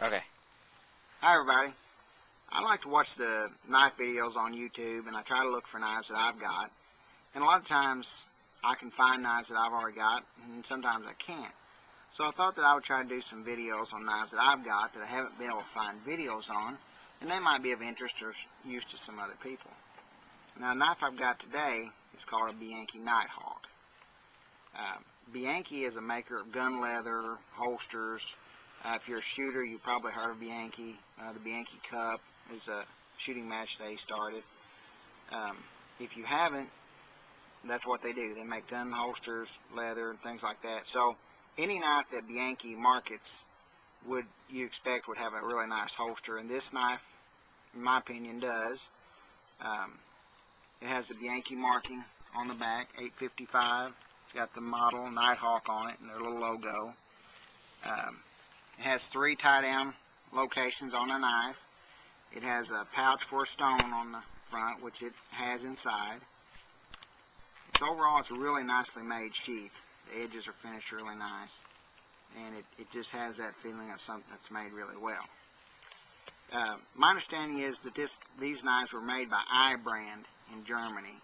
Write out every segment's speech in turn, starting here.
Okay. Hi everybody. I like to watch the knife videos on YouTube, and I try to look for knives that I've got. And a lot of times I can find knives that I've already got, and sometimes I can't. So I thought that I would try to do some videos on knives that I've got that I haven't been able to find videos on, and they might be of interest or use to some other people. Now, the knife I've got today is called a Bianchi Nighthawk. Bianchi is a maker of gun leather, holsters. If you're a shooter, you've probably heard of Bianchi. The Bianchi Cup is a shooting match they started. If you haven't, that's what they do. They make gun holsters, leather, and things like that. So any knife that Bianchi markets you expect would have a really nice holster, and this knife, in my opinion, does. It has the Bianchi marking on the back, 855. It's got the model Nighthawk on it and their little logo. It has 3 tie-down locations on the knife. It has a pouch for a stone on the front, which it has inside. Overall, it's a really nicely made sheath. The edges are finished really nice, and it just has that feeling of something that's made really well. My understanding is that these knives were made by I-Brand in Germany.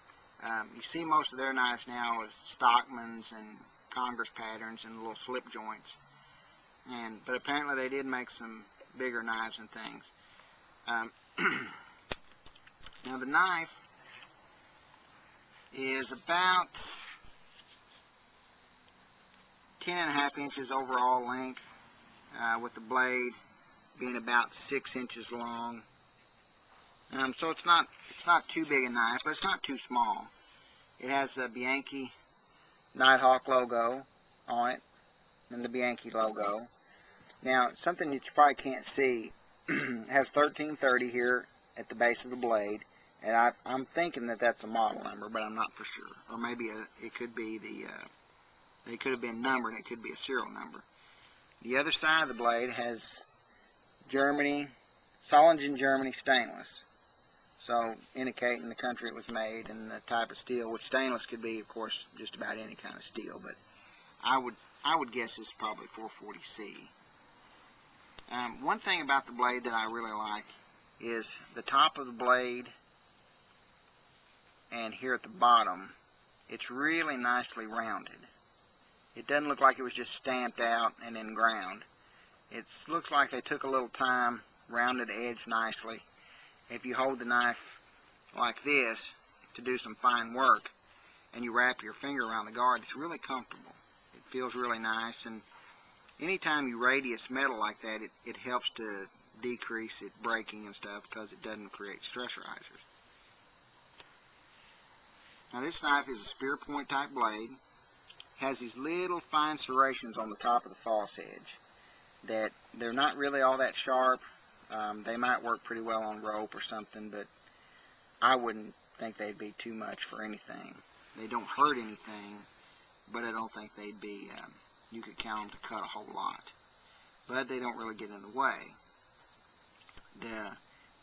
You see most of their knives now as Stockmans and Congress patterns and little slip joints. But apparently they did make some bigger knives and things. Now the knife is about 10.5 inches overall length, with the blade being about 6 inches long. So it's not too big a knife, but it's not too small. It has the Bianchi Nighthawk logo on it and the Bianchi logo. Now, something that you probably can't see, it has 1330 here at the base of the blade, and I'm thinking that that's a model number, but I'm not for sure. Or maybe it could be they could have been numbered, and it could be a serial number. The other side of the blade has Germany, Solingen, Germany stainless, so indicating the country it was made and the type of steel, which stainless could be, of course, just about any kind of steel, but I would guess it's probably 440C. One thing about the blade that I really like is the top of the blade and here at the bottom, it's really nicely rounded. It doesn't look like it was just stamped out and then ground. It looks like they took a little time, rounded the edge nicely. If you hold the knife like this to do some fine work and you wrap your finger around the guard, it's really comfortable. It feels really nice, and anytime you radius metal like that, it helps to decrease it breaking and stuff because it doesn't create stress risers. Now this knife is a spear point type blade. Has these little fine serrations on the top of the false edge that they're not really all that sharp. They might work pretty well on rope or something, but I wouldn't think they'd be too much for anything. They don't hurt anything, but I don't think they'd be, you could count them to cut a whole lot. But they don't really get in the way. The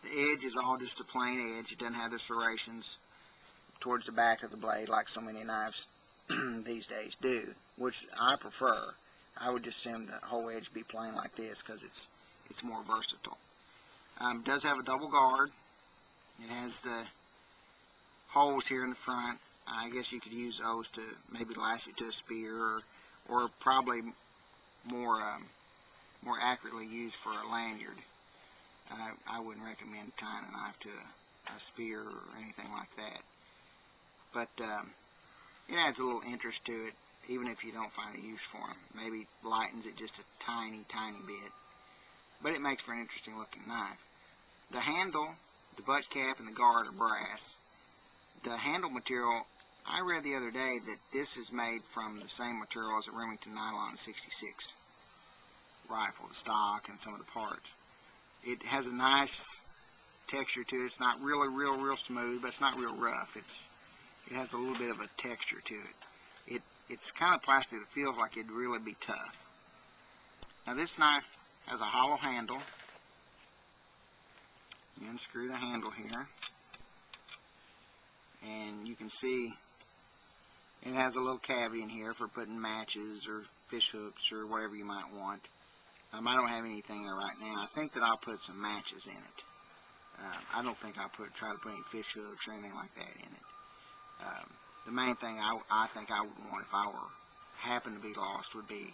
edge is all just a plain edge. It doesn't have the serrations towards the back of the blade like so many knives these days do, which I prefer. I would just assume the whole edge be plain like this because it's more versatile. It does have a double guard. It has the holes here in the front. I guess you could use those to maybe lash it to a spear, or probably more accurately used for a lanyard. I wouldn't recommend tying a knife to a spear or anything like that. But it adds a little interest to it, even if you don't find a use for them. Maybe lightens it just a tiny, tiny bit. But it makes for an interesting looking knife. The handle, the butt cap, and the guard are brass. The handle material, I read the other day that this is made from the same material as a Remington Nylon 66 rifle, the stock and some of the parts. It has a nice texture to it. It's not really real smooth, but it's not real rough. It has a little bit of a texture to it. It's kind of plastic that feels like it'd really be tough. Now this knife has a hollow handle. You unscrew the handle here, and you can see it has a little cavity in here for putting matches or fish hooks or whatever you might want. I don't have anything there right now. I think that I'll put some matches in it. I don't think I'll try to put any fish hooks or anything like that in it. The main thing I think I would want if I were happen to be lost would be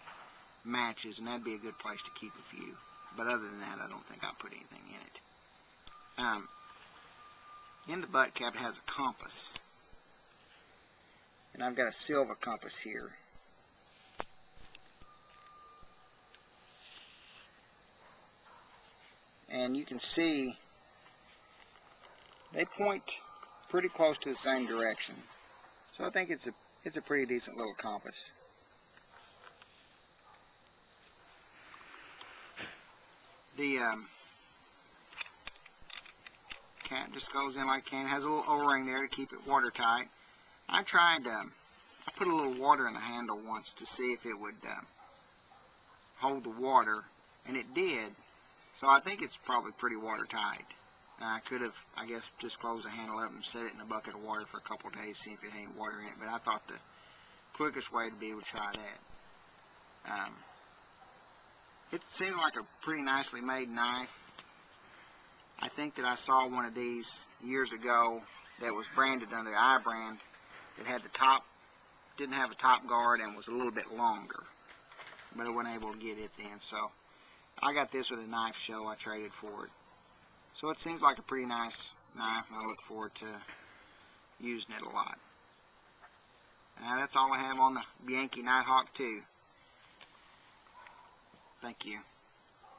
matches, and that'd be a good place to keep a few. But other than that, I don't think I'll put anything in it. In the butt cap, it has a compass, and I've got a silver compass here. And you can see they point pretty close to the same direction. So I think it's a pretty decent little compass. The cap just goes in like can. It has a little O-ring there to keep it watertight. I put a little water in the handle once to see if it would hold the water, and it did. So I think it's probably pretty watertight. I could have, I guess, just closed the handle up and set it in a bucket of water for a couple of days, see if it had any water in it. But I thought the quickest way to be able to try that. It seemed like a pretty nicely made knife. I think that I saw one of these years ago that was branded under the I brand. It had the top, didn't have a top guard, and was a little bit longer. But I wasn't able to get it then, so I got this with a knife show. I traded for it. So it seems like a pretty nice knife, and I look forward to using it a lot. That's all I have on the Bianchi Nighthawk II. Thank you.